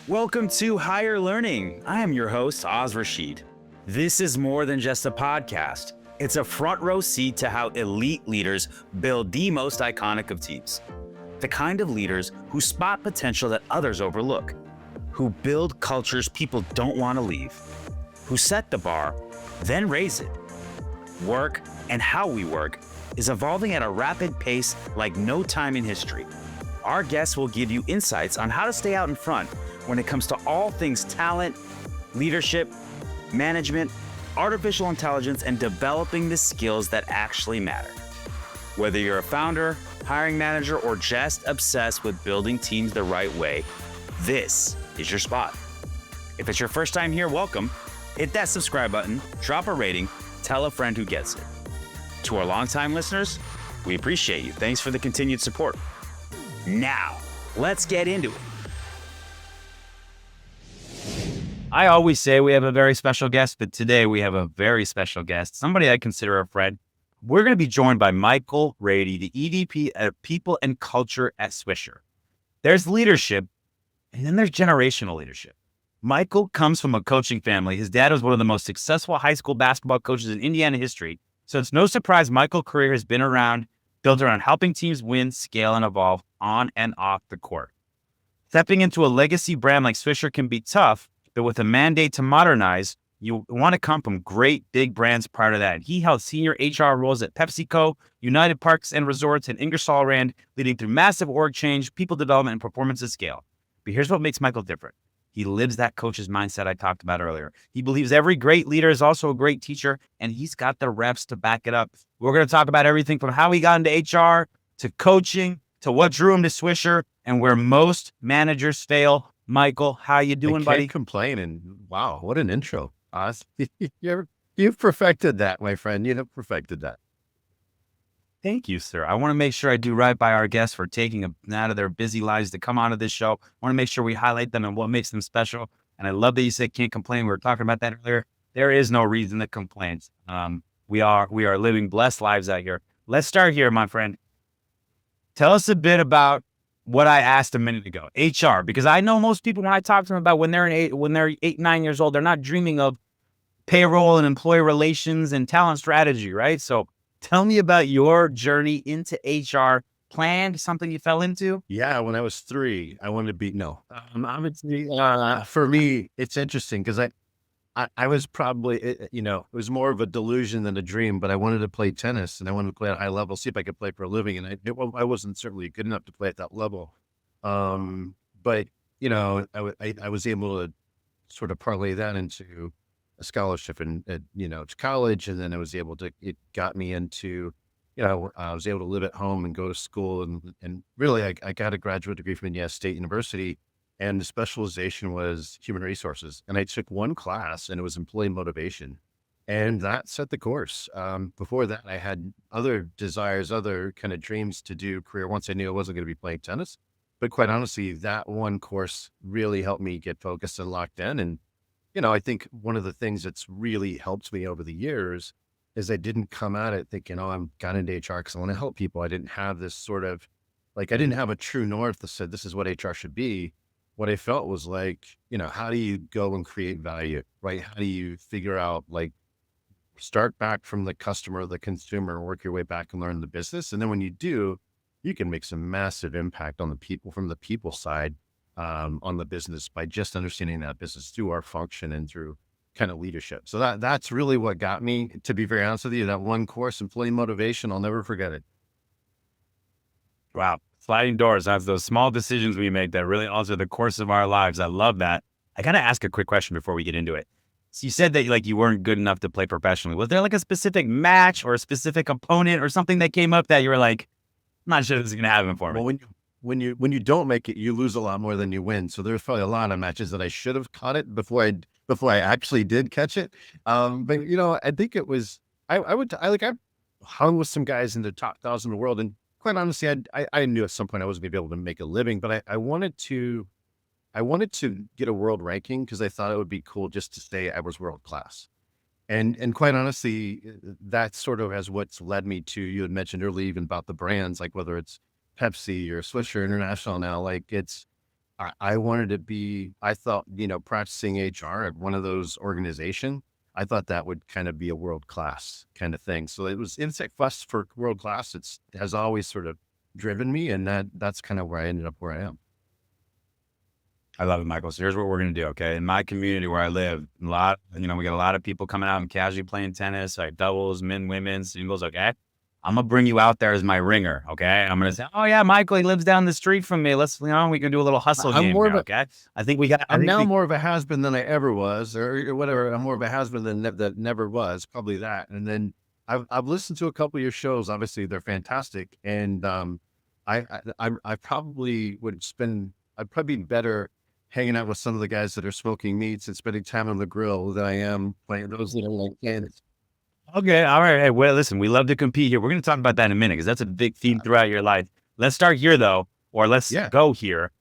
Welcome to Higher Learning. I am your host, Oz Rashid. This is more than just a podcast. It's a front row seat to how elite leaders build the most iconic of teams. The kind of leaders who spot potential that others overlook, who build cultures people don't want to leave, who set the bar, then raise it. Work and how we work is evolving at a rapid pace like no time in history. Our guests will give you insights on how to stay out in front when it comes to all things talent, leadership, management, artificial intelligence, and developing the skills that actually matter. Whether you're a founder, hiring manager, or just obsessed with building teams the right way, this is your spot. If it's your first time here, welcome. Hit that subscribe button, drop a rating, tell a friend who gets it. To our longtime listeners, we appreciate you. Thanks for the continued support. Now, let's get into it. I always say we have a very special guest, but today we have a very special guest, somebody I consider a friend. We're going to be joined by Michael Rady, the EVP of People and Culture at Swisher. There's leadership, and then there's generational leadership. Michael comes from a coaching family. His dad was one of the most successful high school basketball coaches in Indiana history, so it's no surprise Michael's career has been built around helping teams win, scale, and evolve on and off the court. Stepping into a legacy brand like Swisher can be tough, but with a mandate to modernize, you want to come from great big brands prior to that. He held senior HR roles at PepsiCo, United Parks and Resorts, and Ingersoll Rand, leading through massive org change, people development, and performance at scale. But here's what makes Michael different. He lives that coach's mindset I talked about earlier. He believes every great leader is also a great teacher, and he's got the reps to back it up. We're going to talk about everything from how he got into HR, to coaching, to what drew him to Swisher, and where most managers fail. Michael, how you doing, buddy? I can't complain, and wow, what an intro. Oz. You've perfected that, my friend. You have perfected that. Thank you, sir. I want to make sure I do right by our guests for taking out of their busy lives to come onto this show. I want to make sure we highlight them and what makes them special. And I love that you said can't complain. We were talking about that earlier. There is no reason to complain. We are living blessed lives out here. Let's start here, my friend. Tell us a bit about what I asked a minute ago, HR, because I know most people, when I talk to them about when they're 8, 9 years old, they're not dreaming of payroll and employee relations and talent strategy, right? So tell me about your journey into HR. Planned, something you fell into? Yeah, when I was 3, I wanted to be, obviously, for me, it's interesting because I was probably, it was more of a delusion than a dream, but I wanted to play tennis and I wanted to play at a high level, see if I could play for a living. And I wasn't certainly good enough to play at that level. But, I was able to sort of parlay that into a scholarship at college. And then it got me into, I was able to live at home and go to school. And really, I got a graduate degree from Indiana State University. And the specialization was human resources. And I took one class and it was employee motivation. And that set the course. Before that, I had other desires, other kind of dreams to do career once I knew I wasn't going to be playing tennis. But quite honestly, that one course really helped me get focused and locked in. And, I think one of the things that's really helped me over the years is I didn't come at it thinking, I'm got into HR because I want to help people. I didn't have this sort of, I didn't have a true north that said, this is what HR should be. What I felt was how do you go and create value, right? How do you figure out, start back from the customer, the consumer, work your way back and learn the business. And then when you do, you can make some massive impact on the people from the people side, on the business by just understanding that business through our function and through kind of leadership. So that's really what got me, to be very honest with you, that one course, employee motivation. I'll never forget it. Wow. Sliding doors. That's those small decisions we make that really alter the course of our lives. I love that. I got to ask a quick question before we get into it. So you said that you weren't good enough to play professionally. Was there a specific match or a specific opponent or something that came up that you were like, I'm not sure this is going to happen for me? Well, when you don't make it, you lose a lot more than you win. So there's probably a lot of matches that I should have caught it before I actually did catch it. But I think it was, I hung with some guys in the top 1,000 in the world, and quite honestly, I knew at some point I wasn't going to be able to make a living, but I wanted to get a world ranking because I thought it would be cool just to say I was world class. And quite honestly, that sort of has what's led me to, you had mentioned earlier, even about the brands, whether it's Pepsi or Swisher International now, I wanted to be, I thought, practicing HR at one of those organizations, I thought that would kind of be a world class kind of thing. So it was insect fuss for world class. It has always sort of driven me, and that's kind of where I ended up where I am. I love it, Michael. So here's what we're gonna do. Okay, in my community where I live, we got a lot of people coming out and casually playing tennis, like doubles, men, women, singles. Okay, I'm gonna bring you out there as my ringer. Okay, I'm gonna say, oh yeah, Michael, he lives down the street from me. We can do a little hustle I'm game more here. of a, Okay, I think we got. I I'm think now we. more of a has-been than I ever was, or whatever. I'm more of a has-been than that never was, probably that. And then I've listened to a couple of your shows. Obviously, they're fantastic, and I probably would spend. I'd probably be better hanging out with some of the guys that are smoking meats and spending time on the grill than I am playing those little like games. Okay, all right. Hey, well, listen, we love to compete here. We're gonna talk about that in a minute because that's a big theme throughout your life. Let's start here though, or let's Yeah, go here.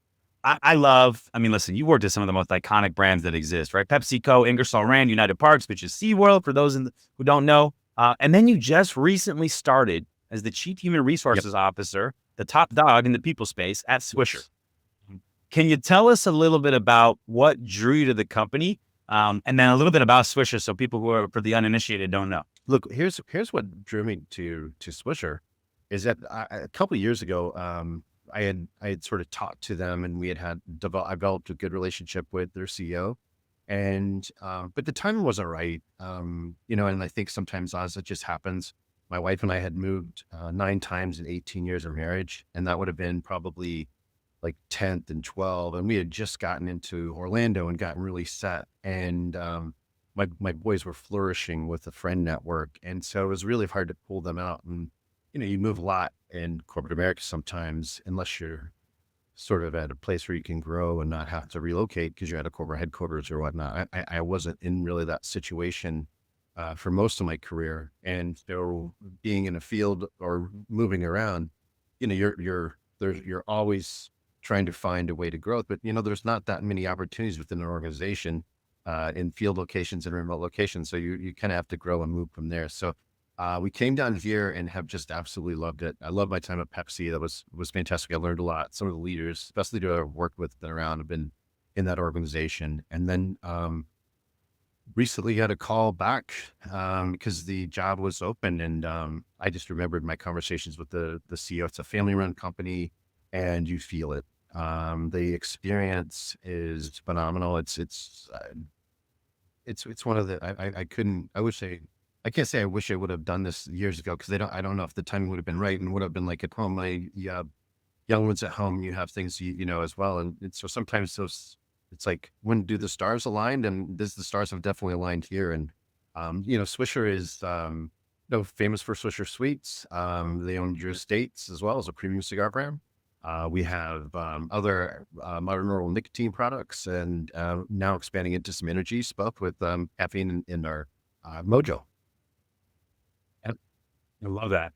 I love, I mean, listen, you worked at some of the most iconic brands that exist, right? PepsiCo, Ingersoll Rand, United Parks, which is SeaWorld for those who don't know. And then you just recently started as the Chief Human yep. Resources Officer, the top dog in the people space at Swisher. Yes. Can you tell us a little bit about what drew you to the company? And then a little bit about Swisher so people who are, for the uninitiated, don't know. Look, here's what drew me to Swisher, is that a couple of years ago, I had sort of talked to them, and I developed a good relationship with their CEO, and but the timing wasn't right, and I think sometimes as it just happens, my wife and I had moved 9 times in 18 years of marriage, and that would have been probably like 10th and 12, and we had just gotten into Orlando and gotten really set, and my boys were flourishing with a friend network, and so it was really hard to pull them out. And you move a lot in corporate America sometimes, unless you're sort of at a place where you can grow and not have to relocate because you're at a corporate headquarters or whatnot. I wasn't in really that situation for most of my career, and so being in a field or moving around, you're always trying to find a way to grow. But there's not that many opportunities within an organization in field locations and remote locations. So you kind of have to grow and move from there. So we came down here and have just absolutely loved it. I love my time at Pepsi. That was fantastic. I learned a lot. Some of the leaders, best leader I've worked with, been around, have been in that organization. And then recently had a call back because the job was open, and I just remembered my conversations with the CEO. It's a family-run company, and you feel it. The experience is phenomenal. It's one of the, I couldn't, I can't say I wish I would have done this years ago, because I don't know if the timing would have been right and would have been like at home. You have young ones at home, you have things, as well. And so sometimes it's like, when do the stars aligned? And the stars have definitely aligned here. And, Swisher is, famous for Swisher Sweets. They own Drew Estates as well as a premium cigar brand. We have other modern oral nicotine products, and now expanding into some energy stuff with caffeine in our Mojo. Yep, I love that.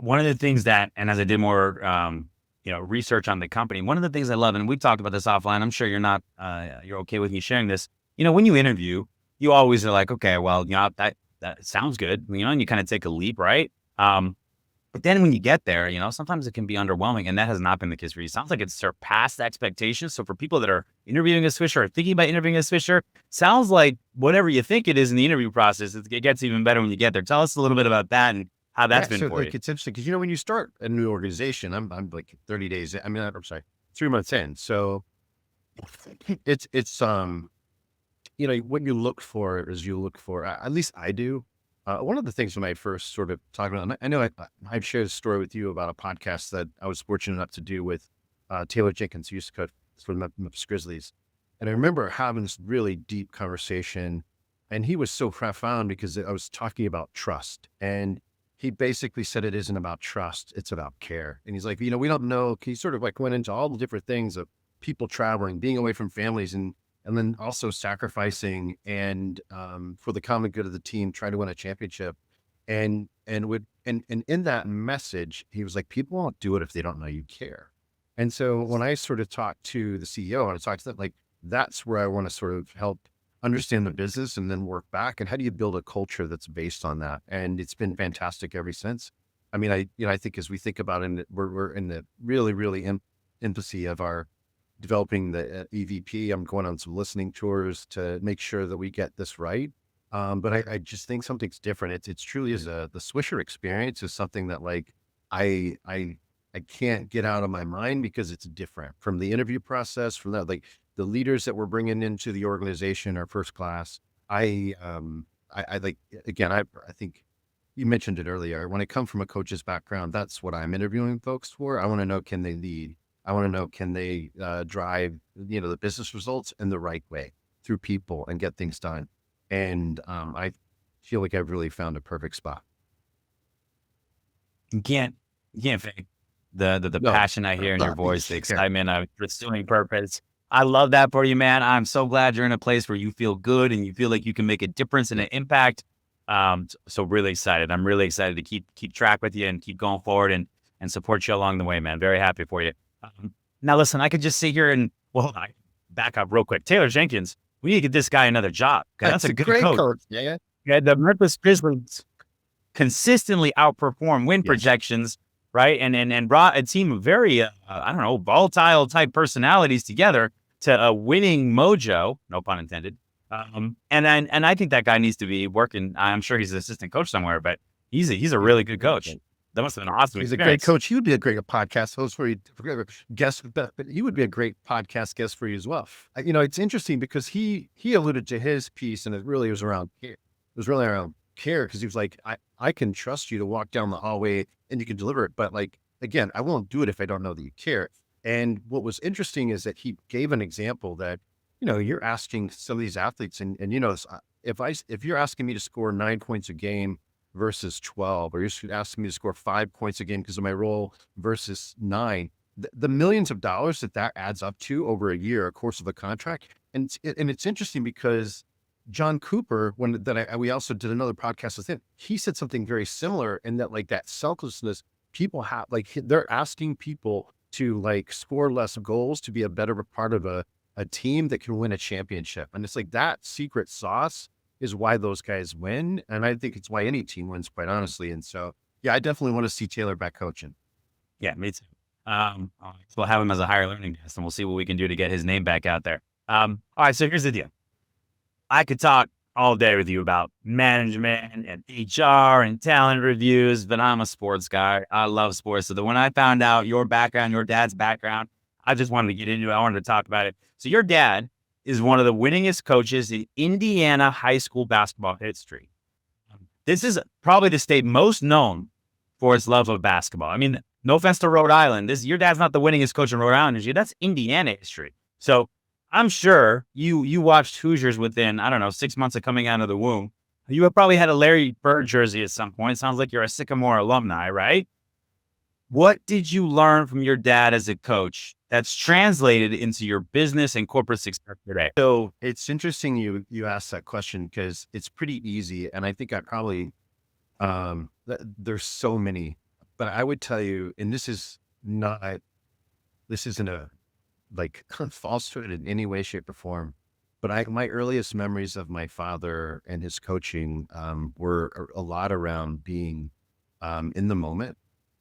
One of the things that, and as I did more, research on the company, one of the things I love, and we've talked about this offline, I'm sure you're okay with me sharing this. When you interview, you always are like, okay, well, that sounds good, and you kind of take a leap, right? But then when you get there, sometimes it can be underwhelming, and that has not been the case for you. It sounds like it's surpassed expectations. So for people that are interviewing a Swisher or thinking about interviewing a Swisher, sounds like whatever you think it is in the interview process, it gets even better when you get there. Tell us a little bit about that and how that's been So for you. it's interesting because when you start a new organization, I'm like 30 days. I'm sorry, 3 months in. So it's what you look for is at least I do. One of the things when I first sort of talked about, and I know I've shared a story with you about a podcast that I was fortunate enough to do with Taylor Jenkins, who used to coach for the Memphis Grizzlies. And I remember having this really deep conversation, and he was so profound because I was talking about trust. And he basically said it isn't about trust, it's about care. And he's like, we don't know. He sort of like went into all the different things of people traveling, being away from families, and then also sacrificing and for the common good of the team, trying to win a championship. And in that message, he was like, people won't do it if they don't know you care. And so when I sort of talked to the CEO and I talked to them, like, that's where I want to sort of help understand the business and then work back. And how do you build a culture that's based on that? And it's been fantastic ever since. I mean, I think as we think about it, we're in the really, really infancy of our developing the EVP. I'm going on some listening tours to make sure that we get this right. But I just think something's different. It's truly is the Swisher experience is something that like I I I can't get out of my mind because it's different from the interview process, from that like the leaders that we're bringing into the organization are first class. I like again. I think you mentioned it earlier. When I come from a coach's background, that's what I'm interviewing folks for. I want to know, can they lead? I want to know, can they drive, the business results in the right way through people and get things done? And I feel like I've really found a perfect spot. You can't fake the No, passion I hear in your voice, the yeah, excitement of pursuing purpose. I love that for you, man. I'm so glad you're in a place where you feel good and you feel like you can make a difference and an impact. So really excited. I'm really excited to keep track with you and keep going forward and support you along the way, man. Very happy for you. Now listen, I could just sit here and I back up real quick. Taylor Jenkins, we need to get this guy another job. Okay, that's a good great coach. Yeah, Yeah, the Memphis Grizzlies consistently outperform win yes. projections, right? And brought a team of very I don't know, volatile type personalities together to a winning mojo, no pun intended. And I think that guy needs to be working. I'm sure he's an assistant coach somewhere, but he's a really good coach. That must have been an awesome He's experience. a great coach. He would be a great podcast host for you, guest, but he would be a great podcast guest for you as well. It's interesting because he alluded to his piece, and it really was around care. It was really around care because he was like, I can trust you to walk down the hallway and you can deliver it, but like again, I won't do it if I don't know that you care. And what was interesting is that he gave an example that you're asking some of these athletes, and if you're asking me to score 9 points a game versus 12, or you're asking me to score 5 points a game because of my role versus 9, the millions of dollars that adds up to over a year, a course of a contract. And it's interesting because John Cooper, we also did another podcast with him, he said something very similar in that, like, that selflessness people have, like they're asking people to like score less goals to be a better part of a team that can win a championship. And it's like that secret sauce is why those guys win. And I think it's why any team wins, quite honestly. And so, yeah, I definitely want to see Taylor back coaching. Yeah, me too. So we'll have him as a higher learning guest, and we'll see what we can do to get his name back out there. All right, so here's the deal. I could talk all day with you about management and HR and talent reviews, but I'm a sports guy. I love sports. So when I found out your background, your dad's background, I just wanted to get into it. I wanted to talk about it. So your dad is one of the winningest coaches in Indiana high school basketball history. This is probably the state most known for its love of basketball. I mean, no offense to Rhode Island. Your dad's not the winningest coach in Rhode Island history. That's Indiana history. So I'm sure you watched Hoosiers within, I don't know, 6 months of coming out of the womb. You have probably had a Larry Bird jersey at some point. Sounds like you're a Sycamore alumni, right? What did you learn from your dad as a coach that's translated into your business and corporate success today? So it's interesting you asked that question because it's pretty easy. And I think I probably, there's so many, but I would tell you, and this isn't a like falsehood in any way, shape, or form. But my earliest memories of my father and his coaching were a lot around being in the moment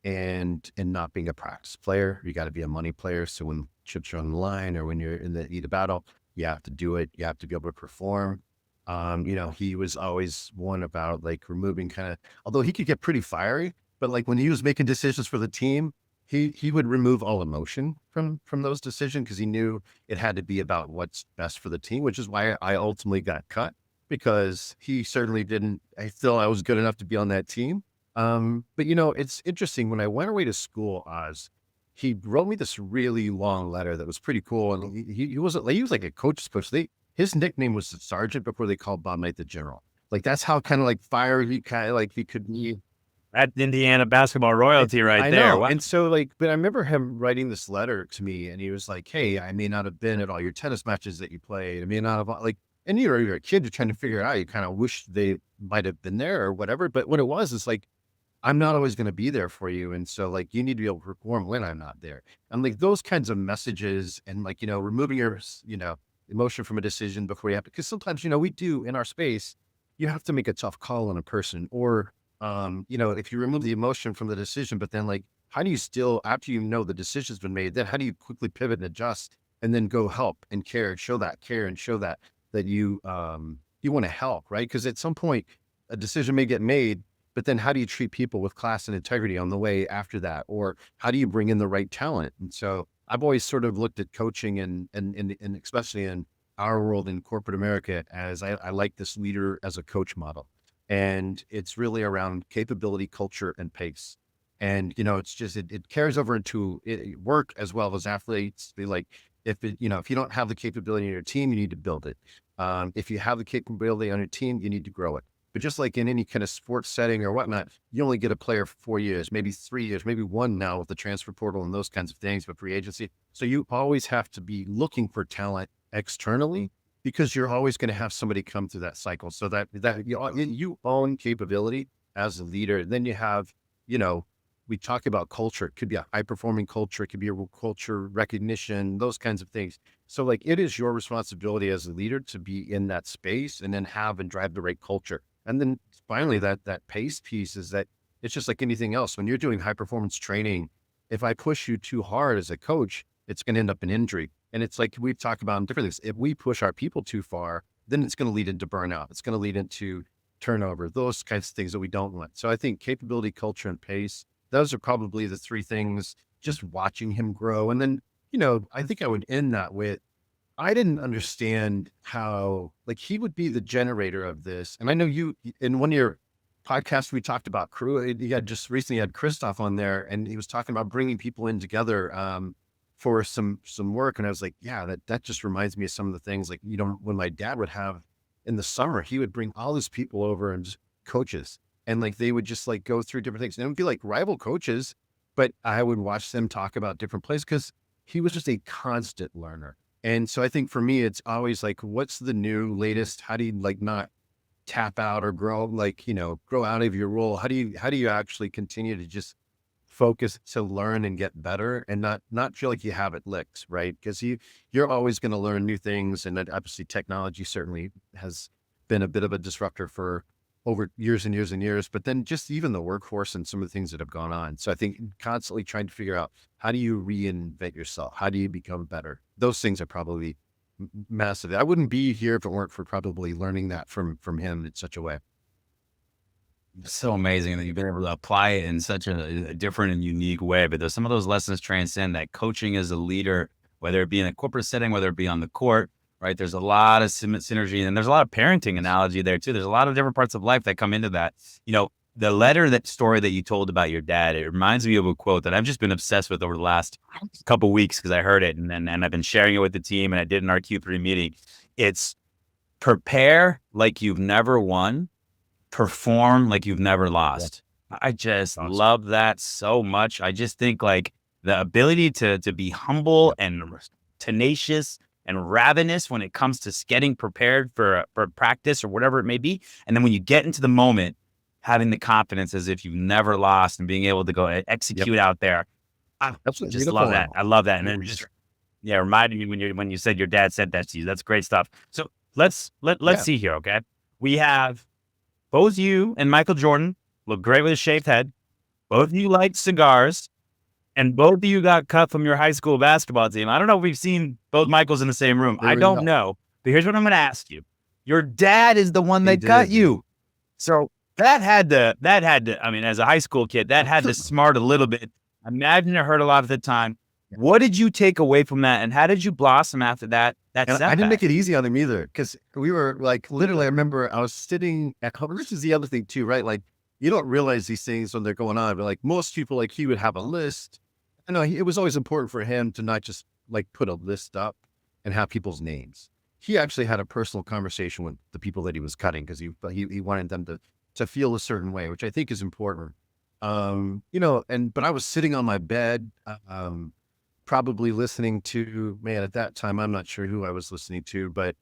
and not being a practice player. You got to be a money player. So when chips are on the line or when you're in the heat of battle, you have to do it. You have to be able to perform. He was always one about like removing although he could get pretty fiery, but like when he was making decisions for the team, he would remove all emotion from those decisions because he knew it had to be about what's best for the team, which is why I ultimately got cut, because he certainly didn't. I feel I was good enough to be on that team. But it's interesting. When I went away to school, Oz, he wrote me this really long letter that was pretty cool. And he wasn't like, he was like a coach's coach. His nickname was the sergeant before they called Bob Knight the general. Like that's how kind of like fiery he could be. That's Indiana basketball royalty right there. Wow. And so but I remember him writing this letter to me, and he was like, "Hey, I may not have been at all your tennis matches that you played. I may not have and you're a kid, you're trying to figure it out. You kind of wish they might have been there or whatever. But what it was is like, I'm not always going to be there for you. And so like, you need to be able to perform when I'm not there." And like those kinds of messages and removing your, emotion from a decision before you have to, because sometimes, we do in our space, you have to make a tough call on a person or, if you remove the emotion from the decision, but then like, how do you still, after the decision's been made, then how do you quickly pivot and adjust and then go help and care, show and show that you want to help, right? Because at some point a decision may get made, but then how do you treat people with class and integrity on the way after that? Or how do you bring in the right talent? And so I've always sort of looked at coaching and especially in our world in corporate America as I like this leader as a coach model. And it's really around capability, culture, and pace. And, it's just, it carries over into work as well as athletes. If you don't have the capability in your team, you need to build it. If you have the capability on your team, you need to grow it. But just like in any kind of sports setting or whatnot, you only get a player for 4 years, maybe 3 years, maybe one now with the transfer portal and those kinds of things, but free agency. So you always have to be looking for talent externally because you're always going to have somebody come through that cycle. So that you own capability as a leader. Then you have, we talk about culture. It could be a high performing culture. It could be a culture recognition, those kinds of things. So like it is your responsibility as a leader to be in that space and then have and drive the right culture. And then finally that pace piece is that it's just like anything else. When you're doing high performance training, if I push you too hard as a coach, it's going to end up in injury. And it's like we've talked about in different things. If we push our people too far, then it's going to lead into burnout. It's going to lead into turnover, those kinds of things that we don't want. So I think capability, culture, and pace, those are probably the three things, just watching him grow. And then, I think I would end that with, I didn't understand how, like, he would be the generator of this. And I know you, in one of your podcasts, we talked about crew. You had just recently had Christoph on there, and he was talking about bringing people in together for some work. And I was like, yeah, that just reminds me of some of the things, like, when my dad would have in the summer, he would bring all his people over and just coaches. And like, they would just like go through different things. And it would be like rival coaches, but I would watch them talk about different places because he was just a constant learner. And so I think for me, it's always like, what's the new latest? How do you like not tap out or grow, grow out of your role? How do you actually continue to just focus to learn and get better and not feel like you have it licked, right? Because you're always going to learn new things. And obviously technology certainly has been a bit of a disruptor for over years and years and years, but then just even the workforce and some of the things that have gone on. So I think constantly trying to figure out, how do you reinvent yourself? How do you become better? Those things are probably massive. I wouldn't be here if it weren't for probably learning that from him in such a way. It's so amazing that you've been able to apply it in such a different and unique way. But there's some of those lessons transcend that coaching as a leader, whether it be in a corporate setting, whether it be on the court, right? There's a lot of synergy, and there's a lot of parenting analogy there too. There's a lot of different parts of life that come into that. The story that you told about your dad, it reminds me of a quote that I've just been obsessed with over the last couple of weeks because I heard it and I've been sharing it with the team, and I did in our Q3 meeting. It's prepare like you've never won, perform like you've never lost. Yeah. I just love that so much. I just think like the ability to be humble and tenacious and ravenous when it comes to getting prepared for practice or whatever it may be. And then when you get into the moment, having the confidence as if you've never lost and being able to go execute out there. I just love that. I love that. And then just, reminded me when you said your dad said that to you. That's great stuff. So let's see here. Okay. We have both you and Michael Jordan look great with a shaved head. Both of you like cigars. And both of you got cut from your high school basketball team. I don't know if we've seen both Michaels in the same room. I don't know. But here's what I'm going to ask you. Your dad is the one that cut you. So that had to, I mean, as a high school kid, that had to smart a little bit. I imagine it hurt a lot at the time. What did you take away from that? And how did you blossom after that? I didn't make it easy on him either. Because we were like, literally, I remember I was sitting at home. This is the other thing too, right? Like, you don't realize these things when they're going on. But like most people, like he would have a list. I know it was always important for him to not just like put a list up and have people's names. He actually had a personal conversation with the people that he was cutting because he wanted them to feel a certain way, which I think is important. But I was sitting on my bed, probably listening to, man, at that time, I'm not sure who I was listening to, but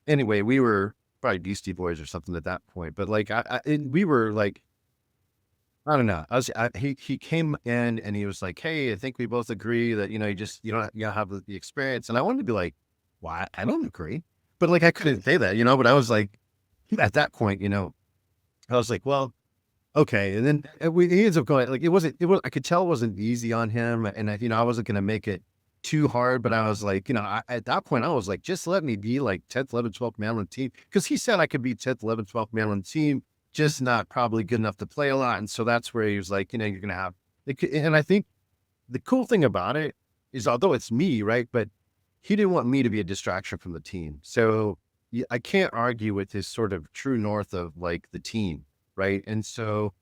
anyway, we were probably Beastie Boys or something at that point. But like, we were like, I don't know. He came in and he was like, hey, I think we both agree that, you don't have the experience. And I wanted to be like, why? I don't agree. But like, I couldn't say that, but I was like, at that point, I was like, well, okay. And then he ends up going, like, it was, I could tell it wasn't easy on him. And I wasn't going to make it too hard, but I was like, at that point, I was like, just let me be like 10th, 11th, 12th man on the team. Cause he said I could be 10th, 11th, 12th man on the team, just not probably good enough to play a lot. And so that's where he was like, you're going to have, and I think the cool thing about it is, although it's me, right? But he didn't want me to be a distraction from the team. So I can't argue with his sort of true north of like the team. Right. And so,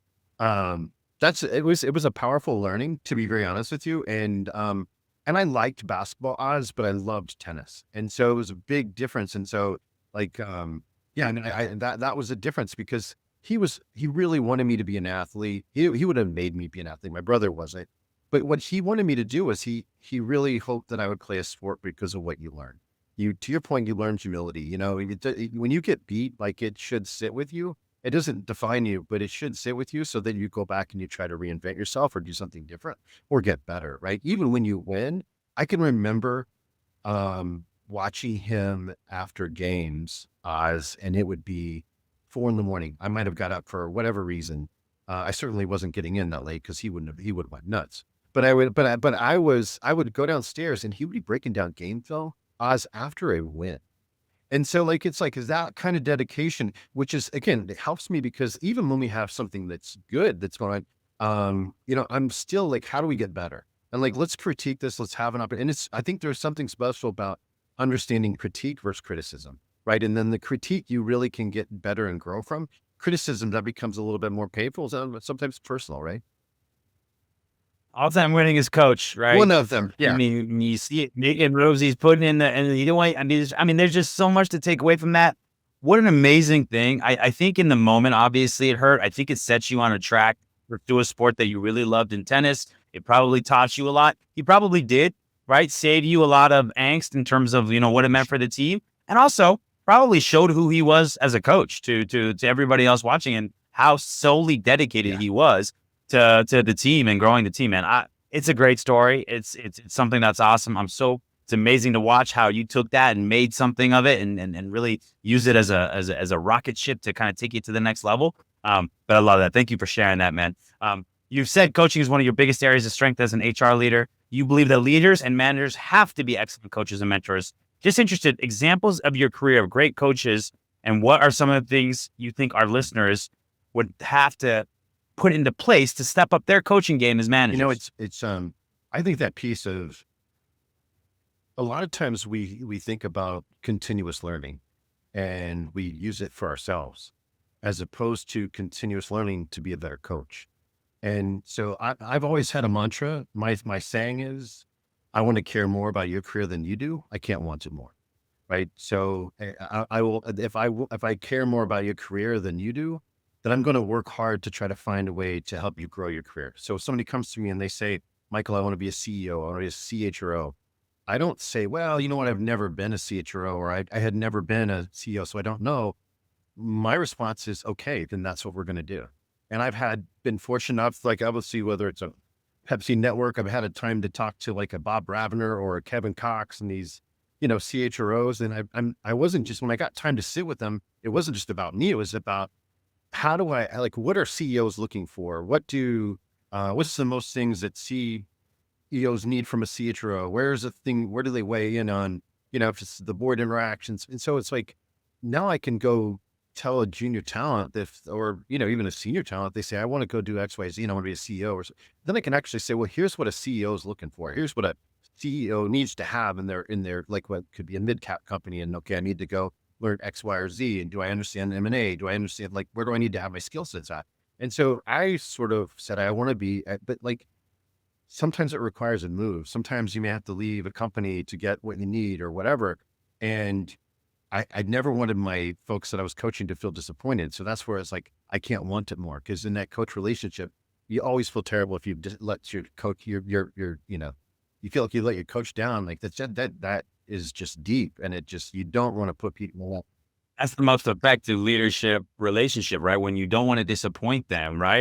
it was a powerful learning, to be very honest with you. And I liked basketball odds, but I loved tennis. And so it was a big difference. And so like, yeah, and that was a difference because he really wanted me to be an athlete. He would have made me be an athlete. My brother wasn't, but what he wanted me to do was he really hoped that I would play a sport because of what you learn. To your point, you learn humility. When you get beat, like it should sit with you. It doesn't define you, but it should sit with you so that you go back and you try to reinvent yourself or do something different or get better, right? Even when you win, I can remember watching him after games, and it would be 4 a.m. I might have got up for whatever reason. I certainly wasn't getting in that late because he would have went nuts. But I would go downstairs and he would be breaking down game film Oz after a win. And so like, it's like, is that kind of dedication, which is, again, it helps me because even when we have something that's good, that's going on, I'm still like, how do we get better? And like, let's critique this. Let's have an opportunity. And I think there's something special about understanding critique versus criticism, right? And then the critique you really can get better and grow from. Criticism, that becomes a little bit more painful, sometimes personal, right? All-time winningest coach, right? One of them, I yeah. mean, you see it in Rosie's putting in and you know what? I mean, there's just so much to take away from that. What an amazing thing. I think in the moment, obviously it hurt. I think it sets you on a track to a sport that you really loved in tennis. It probably taught you a lot. He probably did, right? Saved you a lot of angst in terms of, what it meant for the team. And also probably showed who he was as a coach to everybody else watching and how solely dedicated he was to the team and growing the team, man. It's a great story. It's something that's awesome. It's amazing to watch how you took that and made something of it and really use it as a rocket ship to kind of take you to the next level. But I love that. Thank you for sharing that, man. You've said coaching is one of your biggest areas of strength as an HR leader. You believe that leaders and managers have to be excellent coaches and mentors. Just interested, examples of your career of great coaches, and what are some of the things you think our listeners would have to put into place to step up their coaching game as managers? I think that piece of, a lot of times we think about continuous learning and we use it for ourselves as opposed to continuous learning to be a better coach. And so I've always had a mantra. My saying is, I want to care more about your career than you do. I can't want it more. Right. So I will, if I care more about your career than you do, then I'm going to work hard to try to find a way to help you grow your career. So if somebody comes to me and they say, Michael, I want to be a CEO, I want to be a CHRO. I don't say, well, you know what? I've never been a CHRO, or I had never been a CEO, so I don't know. My response is, okay, then that's what we're going to do. And been fortunate enough, like obviously, whether it's a Pepsi network, I've had a time to talk to like a Bob Ravner or a Kevin Cox and these, CHROs. And I wasn't just, when I got time to sit with them, it wasn't just about me. It was about, how do what are CEOs looking for? What's the most things that CEOs need from a CHRO? Where do they weigh in on, if it's the board interactions? And so it's like, now I can go tell a junior talent or even a senior talent, they say, I want to go do X, Y, Z, and I want to be a CEO. Then I can actually say, well, here's what a CEO is looking for. Here's what a CEO needs to have in their, like what could be a mid-cap company. And okay, I need to go learn X, Y, or Z. And do I understand M&A? Do I understand, like, where do I need to have my skill sets at? And so I sort of said, I want to be, but like, sometimes it requires a move. Sometimes you may have to leave a company to get what you need or whatever. And I never wanted my folks that I was coaching to feel disappointed. So that's where it's like, I can't want it more. Cause in that coach relationship, you always feel terrible if you just let your coach, you feel like you let your coach down. Like that is just deep. And you don't want to put people up. That's the most effective leadership relationship, right? When you don't want to disappoint them, right?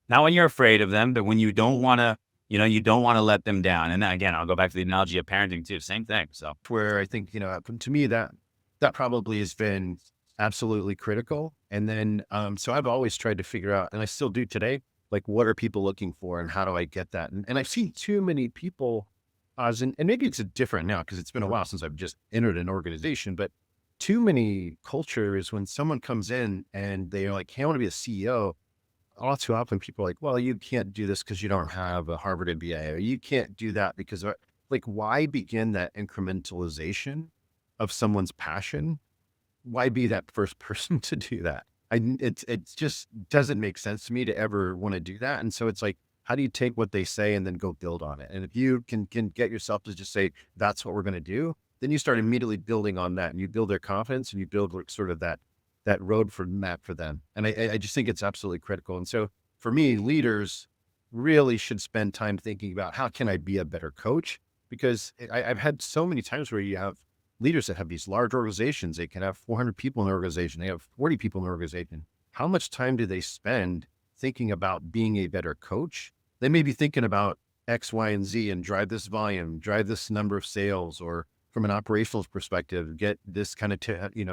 Not when you're afraid of them, but when you don't want to, you don't want to let them down. And then again, I'll go back to the analogy of parenting too. Same thing. So where I think, to me, that probably has been absolutely critical. And then, so I've always tried to figure out, and I still do today, like, what are people looking for and how do I get that? And I've seen too many people and maybe it's different now because it's been a while since I've just entered an organization, but too many cultures when someone comes in and they're like, hey, I want to be a CEO. All too often people are like, well, you can't do this because you don't have a Harvard MBA, or you can't do that because like, why begin that incrementalization of someone's passion? Why be that first person to do that? It just doesn't make sense to me to ever want to do that. And so it's like, how do you take what they say and then go build on it? And if you can get yourself to just say, that's what we're going to do, then you start immediately building on that and you build their confidence and you build sort of that road for map for them. And I just think it's absolutely critical. And so for me, leaders really should spend time thinking about how can I be a better coach? Because I've had so many times where you have leaders that have these large organizations. They can have 400 people in an organization. They have 40 people in an organization. How much time do they spend thinking about being a better coach? They may be thinking about X, Y, and Z and drive this volume, drive this number of sales, or from an operational perspective, get this kind of,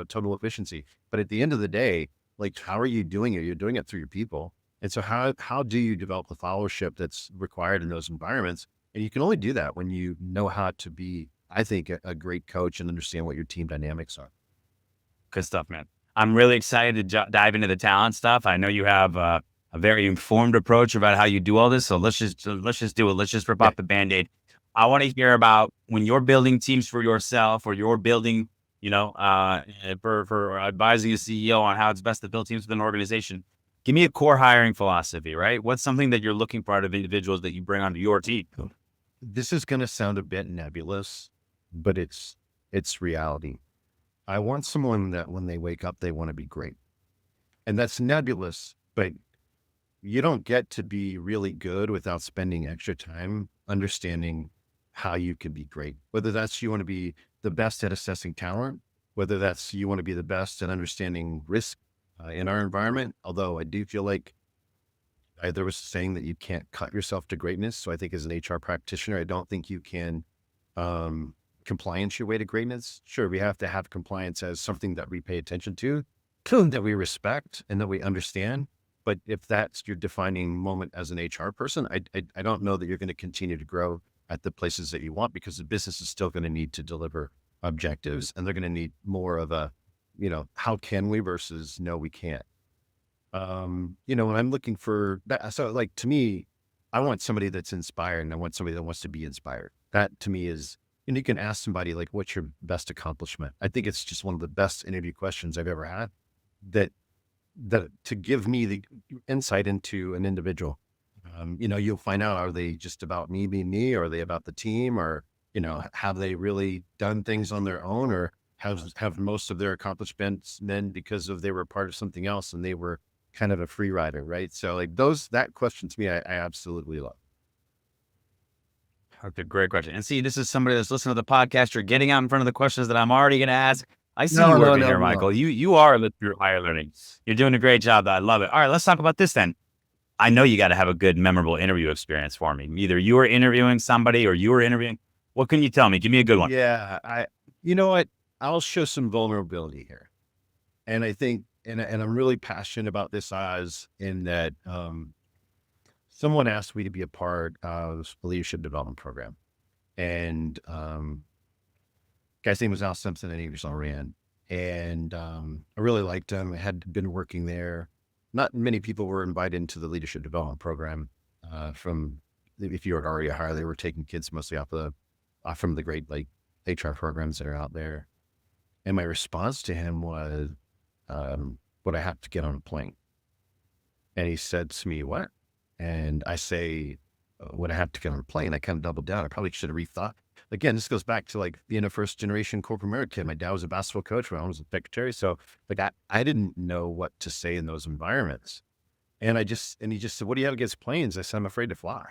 total efficiency. But at the end of the day, like, how are you doing it? You're doing it through your people. And so how do you develop the followership that's required in those environments? And you can only do that when you know how to be, I think, a great coach and understand what your team dynamics are. Good stuff, man. I'm really excited to dive into the talent stuff. I know you have a very informed approach about how you do all this. So let's just do it. Let's just rip Yeah. off the Band-Aid. I want to hear about when you're building teams for yourself, or you're building, for advising a CEO on how it's best to build teams within an organization. Give me a core hiring philosophy, right? What's something that you're looking for out of individuals that you bring onto your team? This is going to sound a bit nebulous, but it's reality. I want someone that when they wake up, they want to be great. And that's nebulous, but you don't get to be really good without spending extra time understanding how you can be great. Whether that's you want to be the best at assessing talent, whether that's you want to be the best at understanding risk in our environment. Although I do feel like there was a saying that you can't cut yourself to greatness. So I think as an HR practitioner, I don't think you can compliance your way to greatness. Sure, we have to have compliance as something that we pay attention to, that we respect and that we understand. But if that's your defining moment as an HR person, I don't know that you're going to continue to grow at the places that you want, because the business is still going to need to deliver objectives, and they're going to need more of a, how can we versus no, we can't. When I'm looking for that, so like, to me, I want somebody that's inspired, and I want somebody that wants to be inspired. That to me is, and you can ask somebody like, what's your best accomplishment? I think it's just one of the best interview questions I've ever had, that to give me the insight into an individual. You'll find out, are they just about me being me, or are they about the team, or, have they really done things on their own, or have most of their accomplishments been because they were part of something else and they were kind of a free rider, right? So like that question to me, I absolutely love. Okay, great question. And see, this is somebody that's listening to the podcast. You're getting out in front of the questions that I'm already going to ask. I see you working here, Michael. You are through higher learning. You're doing a great job. I love it. All right, let's talk about this then. I know you got to have a good, memorable interview experience for me. Either you were interviewing somebody or you were interviewing. What can you tell me? Give me a good one. Yeah, you know what? I'll show some vulnerability here. And I think, and I'm really passionate about this, in that someone asked me to be a part of the leadership development program. And guy's name was Al Simpson at Ingersoll Rand. And I really liked him. I had been working there. Not many people were invited into the leadership development program if you were already a hire, they were taking kids mostly from the great like HR programs that are out there. And my response to him was, would I have to get on a plane? And he said to me, what? And I say, would I have to get on a plane? I kind of doubled down. I probably should have rethought. Again, this goes back to like being a first generation corporate American kid. My dad was a basketball coach. My mom was a secretary. So like I didn't know what to say in those environments. And he just said, what do you have against planes? I said, I'm afraid to fly.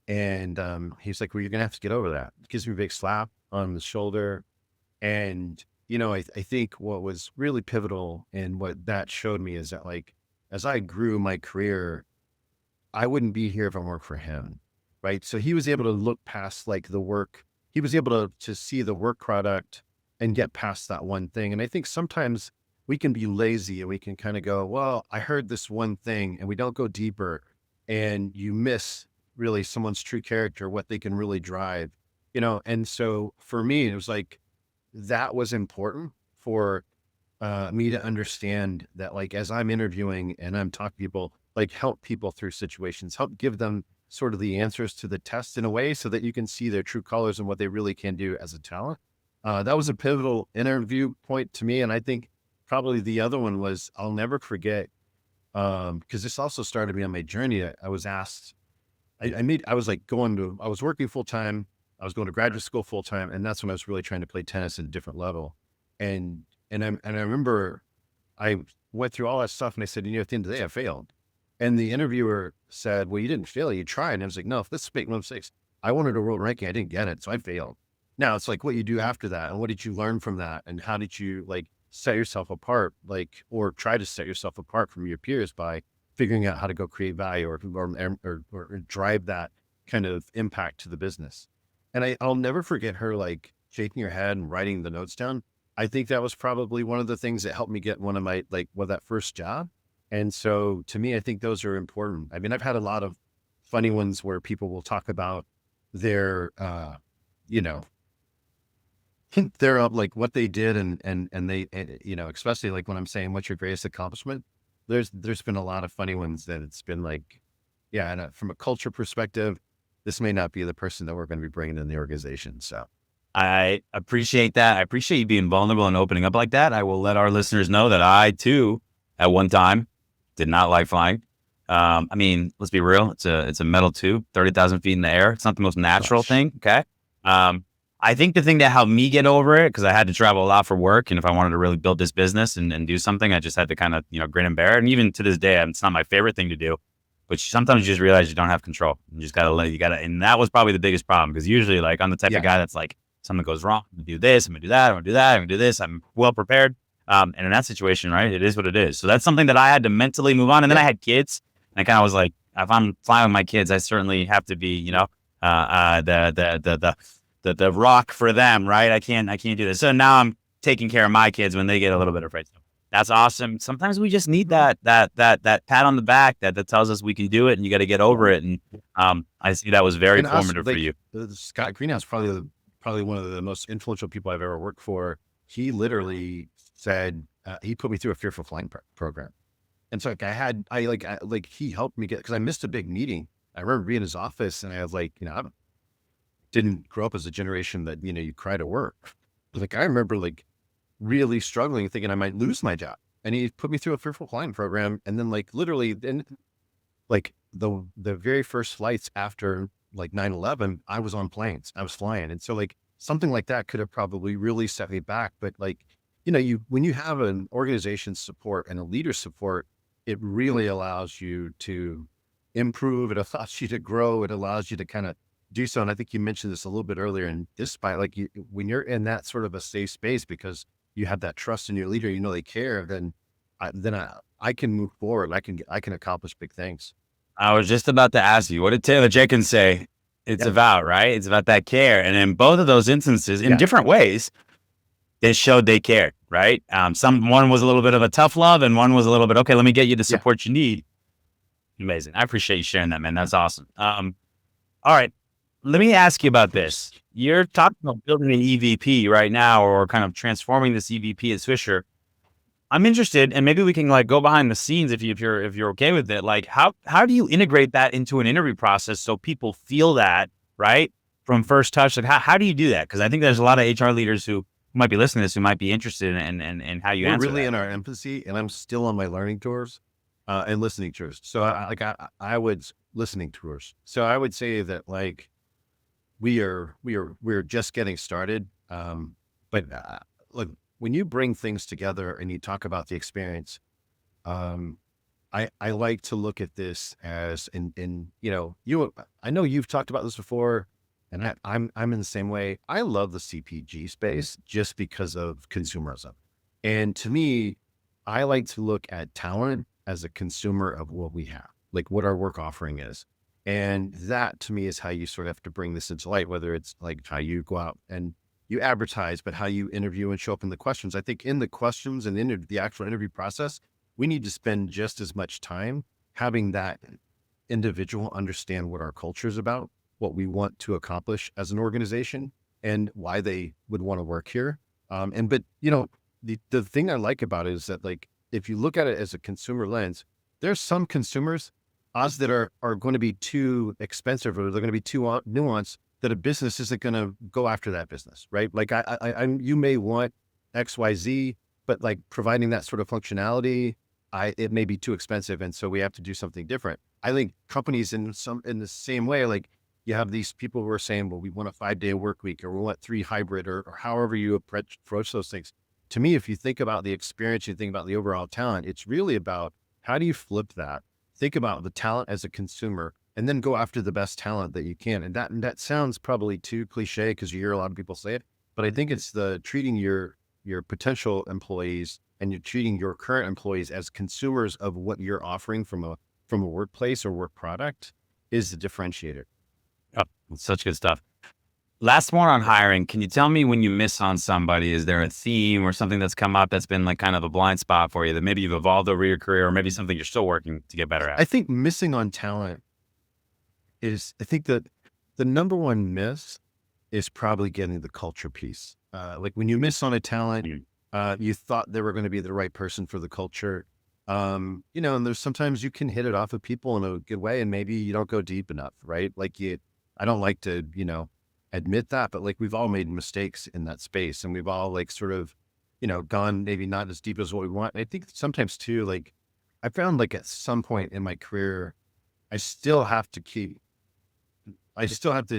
And he's like, well, you're going to have to get over that. It gives me a big slap on the shoulder. And, I think what was really pivotal and what that showed me is that, like, as I grew my career, I wouldn't be here if I weren't for him. Right. So he was able to look past like the work. He was able to see the work product and get past that one thing. And I think sometimes we can be lazy and we can kind of go, well, I heard this one thing, and we don't go deeper, and you miss really someone's true character, what they can really drive. and so for me, it was like, that was important for me to understand that, like, as I'm interviewing and I'm talking to people, like, help people through situations, help give them sort of the answers to the test in a way so that you can see their true colors and what they really can do as a talent. That was a pivotal interview point to me. And I think probably the other one was, I'll never forget, because this also started me on my journey. I was asked, I was like I was working full time. I was going to graduate school full time. And that's when I was really trying to play tennis at a different level. And, I remember I went through all that stuff and I said, at the end of the day, I failed. And the interviewer said, well, you didn't fail, you tried. And I was like, no, let's make no mistakes. I wanted a world ranking. I didn't get it. So I failed. Now it's like what you do after that. And what did you learn from that? And how did you like set yourself apart, or try to set yourself apart from your peers by figuring out how to go create value or drive that kind of impact to the business. And I'll never forget her like shaking her head and writing the notes down. I think that was probably one of the things that helped me get one of my, that first job. And so to me, I think those are important. I mean, I've had a lot of funny ones where people will talk about their, you know, their like what they did and they, especially like when I'm saying, what's your greatest accomplishment? There's been a lot of funny ones that it's been like, yeah. And from a culture perspective, this may not be the person that we're going to be bringing in the organization. So I appreciate that. I appreciate you being vulnerable and opening up like that. I will let our listeners know that I too, at one time, did not like flying. I mean, let's be real. It's a metal tube, 30,000 feet in the air. It's not the most natural thing. Okay. I think the thing that helped me get over it, because I had to travel a lot for work, and if I wanted to really build this business and do something, I just had to kind of, grin and bear it. And even to this day, it's not my favorite thing to do, but sometimes you just realize you don't have control. You just and that was probably the biggest problem, because usually like I'm the type of guy that's like, something goes wrong, I'm gonna do this, I'm gonna do that, I'm gonna do that, I'm gonna do this, I'm well prepared. And in that situation, right, it is what it is. So that's something that I had to mentally move on. And then I had kids, and I kind of was like, if I'm flying with my kids, I certainly have to be, the rock for them, right? I can't do this. So now I'm taking care of my kids when they get a little bit afraid. So that's awesome. Sometimes we just need that pat on the back that tells us we can do it, and you got to get over it. And I see that was very formative for you. Scott Greenhouse, probably one of the most influential people I've ever worked for. He literally said, he put me through a fearful flying program. And so he helped me because I missed a big meeting. I remember being in his office and I was like, I didn't grow up as a generation that, you cry to work. Like, I remember like really struggling, thinking I might lose my job. And he put me through a fearful flying program. And then like literally then like the very first flights after like 9/11, I was on planes, I was flying. And so like something like that could have probably really set me back. But like, when you have an organization's support and a leader's support, it really allows you to improve. It allows you to grow. It allows you to kind of do so. And I think you mentioned this a little bit earlier. And despite like when you're in that sort of a safe space, because you have that trust in your leader, they care, then I can move forward. I can accomplish big things. I was just about to ask you, what did Taylor Jenkins say it's about, right? It's about that care. And in both of those instances, in different ways, they showed they cared, right? One was a little bit of a tough love, and one was a little bit, okay, let me get you the support you need. Amazing. I appreciate you sharing that, man. That's awesome. All right. Let me ask you about this. You're talking about building an EVP right now, or kind of transforming this EVP at Swisher. I'm interested, and maybe we can like go behind the scenes if you're okay with it. Like, how do you integrate that into an interview process so people feel that, right, from first touch? Like, how do you do that? Because I think there's a lot of HR leaders who might be listening to this who might be interested in how you answer really that. In our empathy, and I'm still on my learning tours and listening tours. So I would listening tours. So I would say that like we're just getting started. But look, when you bring things together and you talk about the experience, I like to look at this as I know you've talked about this before, and I'm in the same way. I love the CPG space just because of consumerism. And to me, I like to look at talent as a consumer of what we have, like what our work offering is. And that to me is how you sort of have to bring this into light, whether it's like how you go out and you advertise, but how you interview and show up in the questions. I think in the questions and the actual interview process, we need to spend just as much time having that individual understand what our culture is about, what we want to accomplish as an organization and why they would want to work here. But the thing I like about it is that, like, if you look at it as a consumer lens, there's some consumers odds that are going to be too expensive, or they're going to be too nuanced, that a business isn't going to go after that business, right? Like you may want X, Y, Z, but like providing that sort of functionality, it may be too expensive, and so we have to do something different. I think companies in the same way, like, you have these people who are saying, well, we want a 5-day work week, or we want 3 hybrid, or however you approach those things. To me, if you think about the experience, you think about the overall talent, it's really about how do you flip that? Think about the talent as a consumer, and then go after the best talent that you can. And that sounds probably too cliche, because you hear a lot of people say it, but I think it's the treating your potential employees and you're treating your current employees as consumers of what you're offering from a workplace or work product is the differentiator. Oh, such good stuff. Last one on hiring. Can you tell me when you miss on somebody, is there a theme or something that's come up that's been like kind of a blind spot for you that maybe you've evolved over your career, or maybe something you're still working to get better at? I think missing on talent I think that the number one miss is probably getting the culture piece. Like, when you miss on a talent, you thought they were going to be the right person for the culture. And there's sometimes you can hit it off with people in a good way, and maybe you don't go deep enough, right? Like, I don't like to, admit that, but like, we've all made mistakes in that space, and we've all like sort of, gone maybe not as deep as what we want. And I think sometimes too, like, I found like at some point in my career, I still have to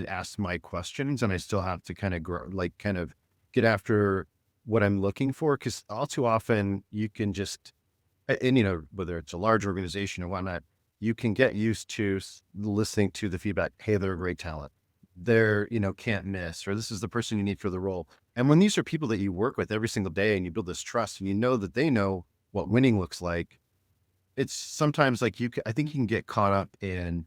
ask my questions, and I still have to kind of grow, like kind of get after what I'm looking for. Cause all too often you can just, and whether it's a large organization or whatnot, you can get used to listening to the feedback. Hey, they're a great talent. They're, can't miss, or this is the person you need for the role. And when these are people that you work with every single day, and you build this trust, and you know that they know what winning looks like, it's sometimes like I think you can get caught up in,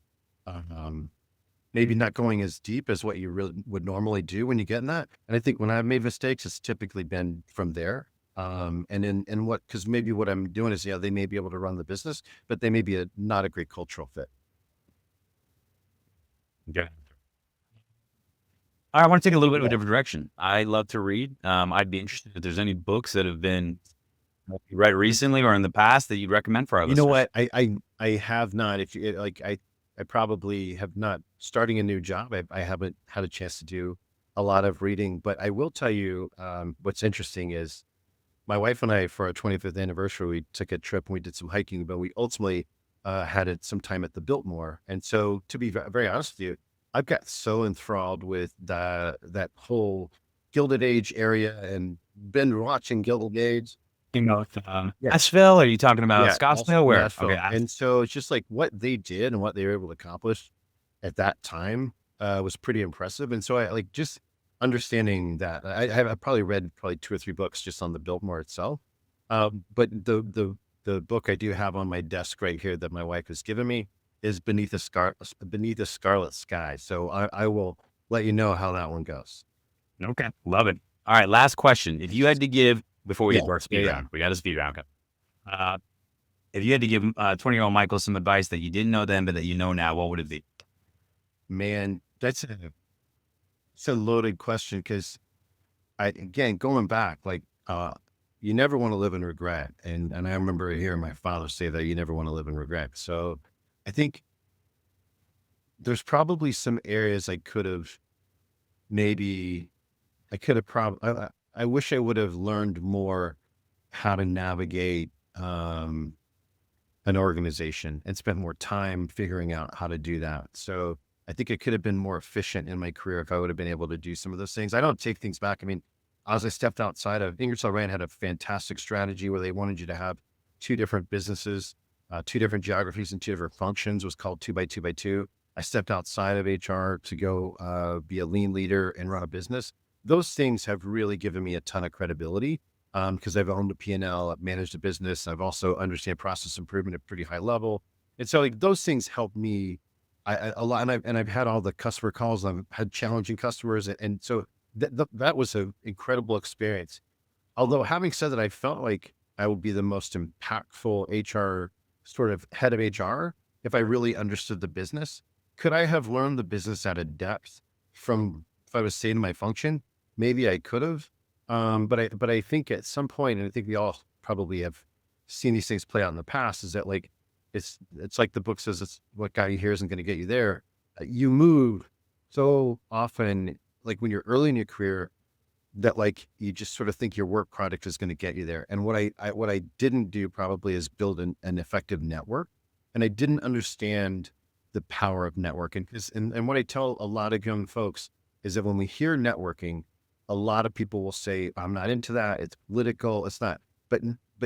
maybe not going as deep as what you really would normally do when you get in that. And I think when I've made mistakes, it's typically been from there. Because maybe what I'm doing is, they may be able to run the business, but they may be not a great cultural fit. Okay. All right, I want to take a little bit of a different direction. I love to read. I'd be interested if there's any books that have been read recently or in the past that you'd recommend for our You know listeners. what? I have not. If you like, I probably have not. Starting a new job, I haven't had a chance to do a lot of reading. But I will tell you, what's interesting is my wife and I, for our 25th anniversary, we took a trip and we did some hiking, but we ultimately had some time at the Biltmore. And so, to be very honest with you, I've got so enthralled with that whole Gilded Age area, and been watching Gilded Age. Nashville? Are you talking about Scottsdale? Where? Nashville. Okay. And so it's just like what they did and what they were able to accomplish at that time was pretty impressive. And so I like just understanding that. I've probably read 2 or 3 books just on the Biltmore itself. But the book I do have on my desk right here that my wife has given me is Beneath a Scarlet Sky. So I will let you know how that one goes. Okay. Love it. All right. Last question. If you had to give, before we get to our speed round, we got a speed round. If you had to give 20-year-old Michael some advice that you didn't know then, but that you know now, what would it be? Man, it's a loaded question, because again, going back, like, you never want to live in regret. And I remember hearing my father say that you never want to live in regret. So I think there's probably some areas I wish I would have learned more how to navigate an organization and spent more time figuring out how to do that. So I think I could have been more efficient in my career if I would have been able to do some of those things. I don't take things back. I mean, as I stepped outside of Ingersoll Rand, had a fantastic strategy where they wanted you to have 2 different businesses, 2 different geographies and 2 different functions. It was called 2x2x2. I stepped outside of HR to go be a lean leader and run a business. Those things have really given me a ton of credibility, because I've owned a P&L, I've managed a business. I've also understand process improvement at a pretty high level. And so like those things help me a lot. And I've had all the customer calls, I've had challenging customers. And so that was an incredible experience. Although, having said that, I felt like I would be the most impactful HR sort of head of HR if I really understood the business, could I have learned the business at a depth from if I was staying in my function? Maybe I could have. But I think at some point, and I think we all probably have seen these things play out in the past, is that like it's like the book says, it's what got you here isn't going to get you there. You move so often, like when you're early in your career, that like you just sort of think your work product is going to get you there. And what I didn't do probably is build an effective network, and I didn't understand the power of networking. And what I tell a lot of young folks is that when we hear networking, a lot of people will say, I'm not into that. It's political. It's not. But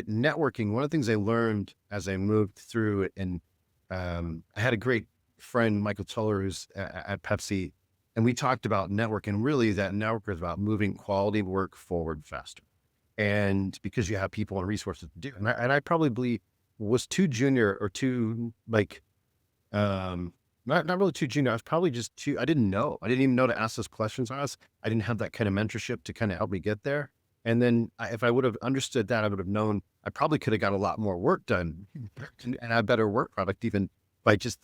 networking, one of the things I learned as I moved through it, and I had a great friend, Michael Tuller, who's at Pepsi, and we talked about networking. Really, that network is about moving quality work forward faster. And because you have people and resources to do. And I probably was too junior or too like, not really too junior. I was probably just too, I didn't know. I didn't even know to ask those questions. I didn't have that kind of mentorship to kind of help me get there. And then if I would have understood that, I would have known I probably could have got a lot more work done and a better work product, even by just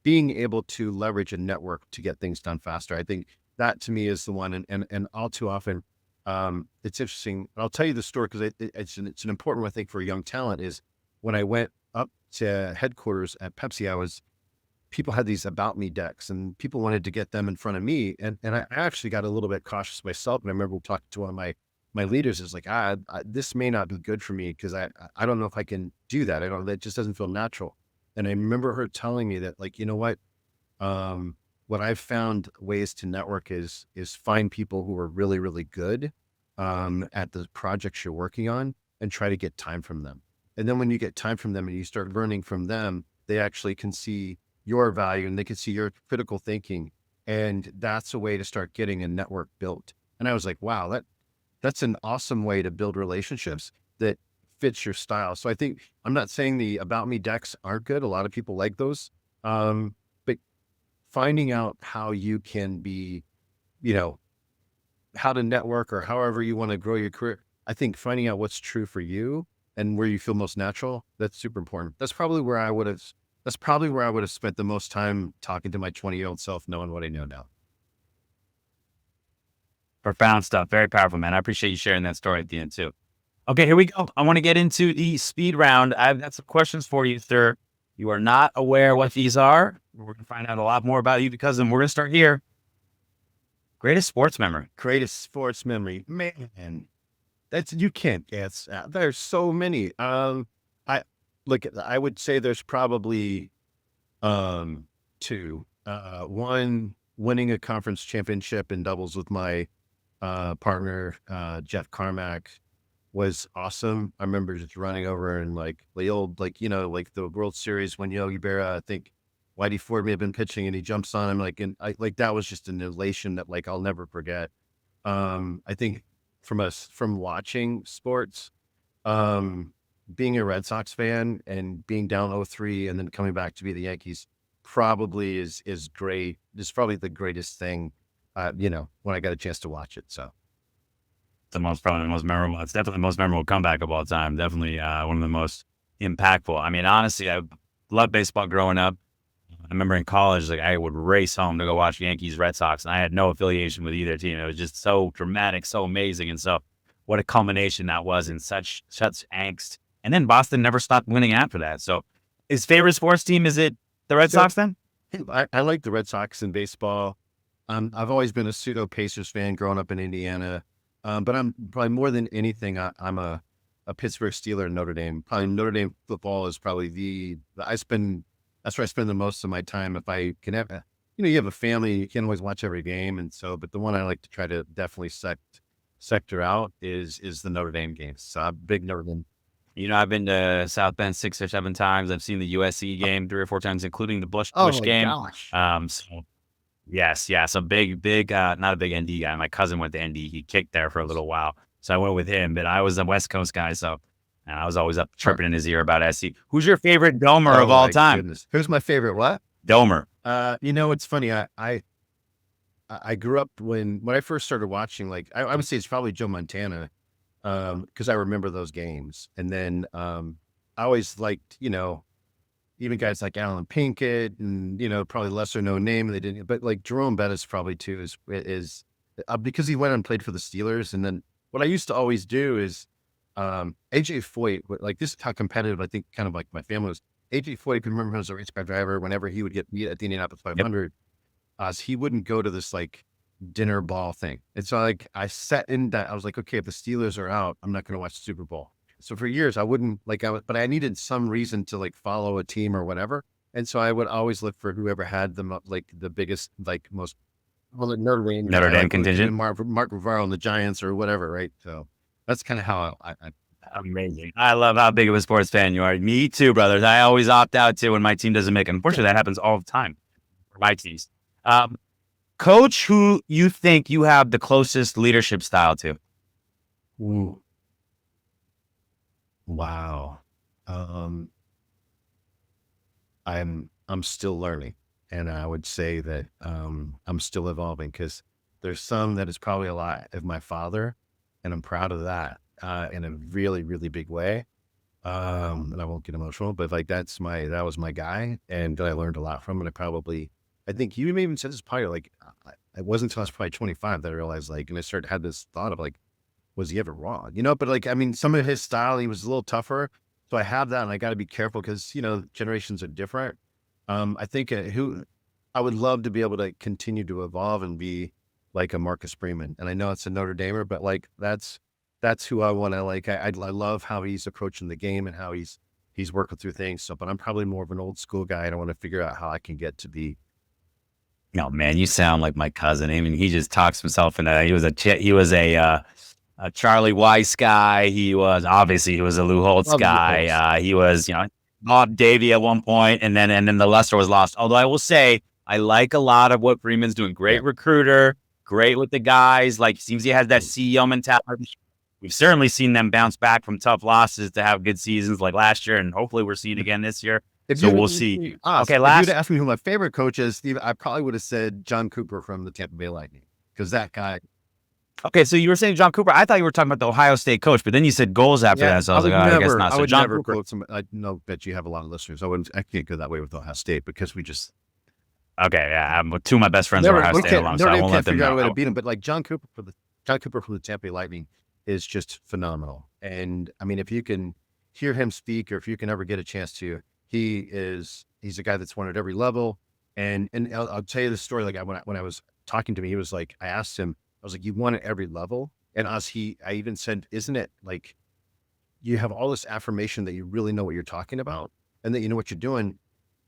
being able to leverage a network to get things done faster. I think that to me is the one. And all too often, it's interesting. I'll tell you the story because it's an important one, I think, for young talent is when I went up to headquarters at Pepsi, people had these about me decks and people wanted to get them in front of me. And I actually got a little bit cautious myself. And I remember talking to one of my leaders is like, this may not be good for me because I don't know if I can do that. That just doesn't feel natural. And I remember her telling me that, like, you know what I've found ways to network is find people who are really, really good at the projects you're working on and try to get time from them. And then when you get time from them and you start learning from them, they actually can see your value and they can see your critical thinking. And that's a way to start getting a network built. And I was like, wow, that's an awesome way to build relationships that fits your style. So I think, I'm not saying the about me decks aren't good. A lot of people like those. But finding out how you can be, how to network or however you want to grow your career, I think finding out what's true for you and where you feel most natural, that's super important. That's probably where I would have spent the most time talking to my 20-year-old self, knowing what I know now. Profound stuff. Very powerful, man. I appreciate you sharing that story at the end too. Okay, here we go. I want to get into the speed round. I've got some questions for you, sir. You are not aware what these are. We're going to find out a lot more about you because of them. We're going to start here. Greatest sports memory. Greatest sports memory, man. You can't guess. There's so many. I would say there's probably two. One, winning a conference championship in doubles with my partner, Jeff Carmack, was awesome. I remember just running over and like the old, like the World Series when Yogi Berra, I think Whitey Ford may have been pitching and he jumps on him that was just an elation that like I'll never forget. I think from watching sports, being a Red Sox fan and being down 0-3 and then coming back to be the Yankees probably is great. It's probably the greatest thing, when I got a chance to watch it. So Probably the most memorable. It's definitely the most memorable comeback of all time. Definitely one of the most impactful. I mean, honestly, I loved baseball growing up. I remember in college, like I would race home to go watch Yankees, Red Sox, and I had no affiliation with either team. It was just so dramatic, so amazing, and so what a culmination that was in such angst. And then Boston never stopped winning after that. So, his favorite sports team, is it the Red Sox then? I like the Red Sox in baseball. I've always been a pseudo Pacers fan growing up in Indiana. But I'm probably more than anything, I'm a Pittsburgh Steeler, Notre Dame. Probably Notre Dame football is probably that's where I spend the most of my time. If I can have, you have a family, you can't always watch every game. And so, but the one I like to try to definitely sector out is the Notre Dame games. So I'm big Notre Dame. I've been to South Bend 6 or 7 times. I've seen the USC game 3 or 4 times, including the Bush game. Gosh. So yes. So big, not a big ND guy. My cousin went to ND. He kicked there for a little while. So I went with him, but I was a West Coast guy. So and I was always up chirping in his ear about SC. Who's your favorite domer of all time? Goodness. Who's my favorite what? Domer. It's funny. I grew up when I first started watching, like, I would say it's probably Joe Montana, because I remember those games. And then I always liked, even guys like Alan Pinkett and, probably lesser known name. They didn't, but like Jerome Bettis probably too is because he went and played for the Steelers. And then what I used to always do is, AJ Foyt, like this is how competitive I think kind of like my family was. AJ Foyt, if you remember him as a race car driver, whenever he would get beat at the Indianapolis 500, he wouldn't go to this like dinner ball thing. And so like I sat in that, I was like, okay, if the Steelers are out, I'm not going to watch the Super Bowl. So for years I wouldn't but I needed some reason to like follow a team or whatever. And so I would always look for whoever had like the biggest, like most, well, Notre Dame, Notre Dame like, contingent. Mark Rivaro and the Giants or whatever. Right. So that's kind of how I Amazing. I love how big of a sports fan you are. Me too, brothers. I always opt out too when my team doesn't make it. Unfortunately, that happens all the time for my teams. Coach who you think you have the closest leadership style to? Ooh. Wow. I'm still learning, and I would say that I'm still evolving because there's some that is probably a lot of my father, and I'm proud of that in a really, really big way. And I won't get emotional, but like that was my guy, and that I learned a lot from. And I think you even said this probably like it wasn't until I was probably 25 that I realized like, and I had this thought of like, was he ever wrong? But like, I mean, some of his style, he was a little tougher. So I have that, and I got to be careful because, generations are different. I think I would love to be able to continue to evolve and be like a Marcus Freeman. And I know it's a Notre Damer, but like, that's who I want to like. I love how he's approaching the game and how he's working through things. So, but I'm probably more of an old school guy. And I want to figure out how I can get to be. No, man, you sound like my cousin. I mean, he just talks himself into that. He was a Charlie Weiss guy. He was a Lou Holtz guy. He was, Bob Davy at one point, and then the luster was lost. Although I will say, I like a lot of what Freeman's doing. Great recruiter, great with the guys. Like, seems he has that CEO mentality. We've certainly seen them bounce back from tough losses to have good seasons like last year, and hopefully we're seeing it again this year. So we'll see. Okay, if you'd asked me who my favorite coach is, Steve, I probably would have said John Cooper from the Tampa Bay Lightning, because that guy. Okay, so you were saying John Cooper. I thought you were talking about the Ohio State coach, but then you said goals after that. So I was like, I guess not. So John Cooper. I know that you have a lot of listeners. I can't go that way with Ohio State because we just. Okay, yeah, two of my best friends are Ohio State alum, so I won't let them know. Figure out a way to beat him, but like John Cooper from the Tampa Bay Lightning is just phenomenal. And I mean, if you can hear him speak, or if you can ever get a chance to, he's a guy that's won at every level. And I'll tell you the story. Like when I was talking to him, he was like, I asked him, I was like, you won at every level. And I even said, isn't it like you have all this affirmation that you really know what you're talking about and that you know what you're doing?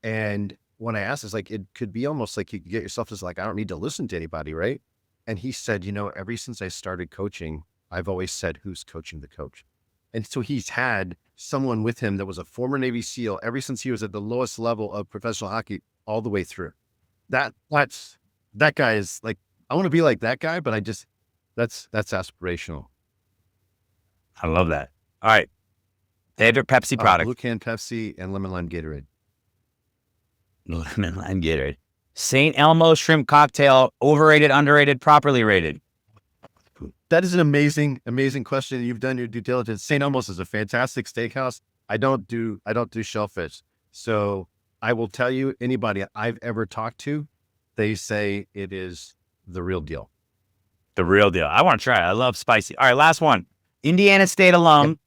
And when I asked, it's like, it could be almost like you could get yourself as like, I don't need to listen to anybody. Right. And he said, ever since I started coaching, I've always said, who's coaching the coach? And so he's had someone with him that was a former Navy SEAL ever since he was at the lowest level of professional hockey all the way through. That guy is like, I want to be like that guy, but that's aspirational. I love that. All right. Favorite Pepsi product? Blue can Pepsi and lemon lime Gatorade. Lemon lime Gatorade. St. Elmo shrimp cocktail, overrated, underrated, properly rated? That is an amazing, amazing question. You've done your due diligence. St. Elmo's is a fantastic steakhouse. I don't do shellfish. So I will tell you, anybody I've ever talked to, they say it is the real deal. The real deal. I want to try it. I love spicy. All right, last one. Indiana State alum,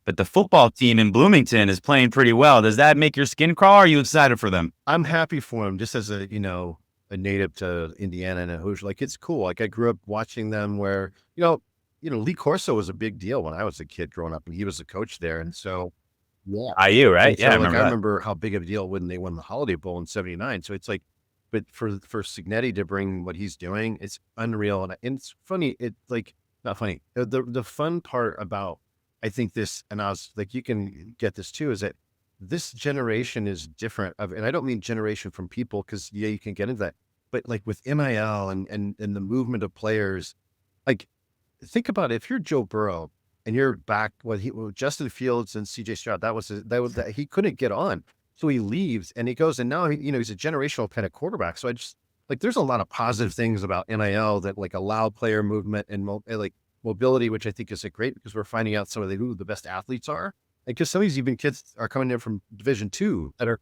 but the football team in Bloomington is playing pretty well. Does that make your skin crawl? Or are you excited for them? I'm happy for them, just as a native to Indiana and a Hoosier. Like, it's cool. Like, I grew up watching them where, Lee Corso was a big deal when I was a kid growing up, and he was the coach there. And so, IU, right? So, yeah, I remember how big of a deal when they won the Holiday Bowl in '79. So it's like, but for Signetti to bring what he's doing, it's unreal. And it's funny. It's like, not funny. The fun part about, I think this, and I was like, you can get this too, is that this generation is different and I don't mean generation from people, because you can get into that, but like with NIL and the movement of players, like think about it. If you're Joe Burrow and you're back with Justin Fields and CJ Stroud, that he couldn't get on. So he leaves and he goes, and now he's a generational kind of quarterback. So I just like, there's a lot of positive things about NIL that like allow player movement and like mobility, which I think is great, because we're finding out some of who the best athletes are. And because some of these even kids are coming in from Division II that are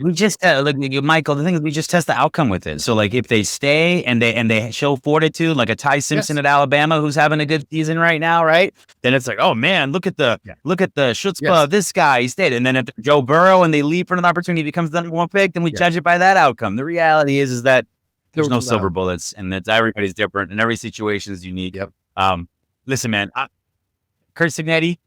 We just look, Michael. The thing is, we just test the outcome with it. So, like, if they stay and they show fortitude, like a Ty Simpson Yes. at Alabama, who's having a good season right now, right? Then it's like, oh man, look at the chutzpah Yes. of this guy. He stayed. And then if Joe Burrow and they leave for another opportunity, becomes the number one pick, then we judge it by that outcome. The reality is that there's no silver bullets, and that everybody's different, and every situation is unique. Yep. Listen, man, Kurt Signetti,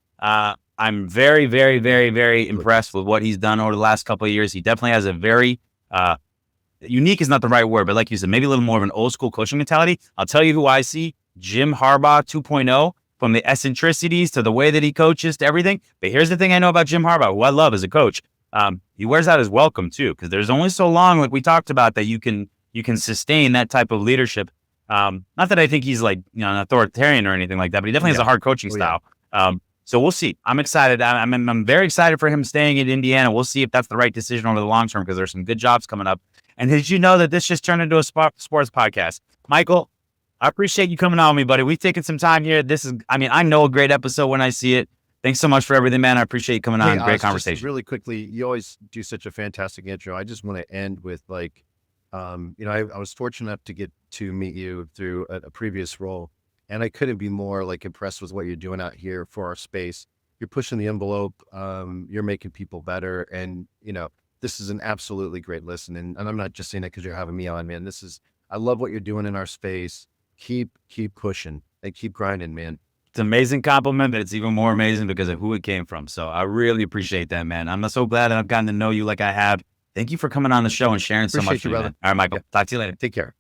I'm very, very, very, very impressed with what he's done over the last couple of years. He definitely has a very unique is not the right word, but like you said, maybe a little more of an old school coaching mentality. I'll tell you who I see: Jim Harbaugh 2.0, from the eccentricities to the way that he coaches to everything. But here's the thing I know about Jim Harbaugh, who I love as a coach. He wears out his welcome too, because there's only so long, like we talked about, that you can sustain that type of leadership. Not that I think he's like an authoritarian or anything like that, but he definitely has a hard coaching style. So we'll see. I'm excited. I'm very excited for him staying in Indiana. We'll see if that's the right decision over the long term, because there's some good jobs coming up. And did you know that this just turned into a sports podcast? Michael, I appreciate you coming on with me, buddy. We've taken some time here. I know a great episode when I see it. Thanks so much for everything, man. I appreciate you coming on. Great conversation. Really quickly, you always do such a fantastic intro. I just want to end with like, I was fortunate enough to get to meet you through a previous role. And I couldn't be more like impressed with what you're doing out here for our space. You're pushing the envelope. You're making people better. And, this is an absolutely great listen. And I'm not just saying that because you're having me on, man. I love what you're doing in our space. Keep pushing and keep grinding, man. It's an amazing compliment, but it's even more amazing because of who it came from. So I really appreciate that, man. I'm so glad that I've gotten to know you like I have. Thank you for coming on the show and sharing so much, brother. Man. All right, Michael. Talk to you later. Take care.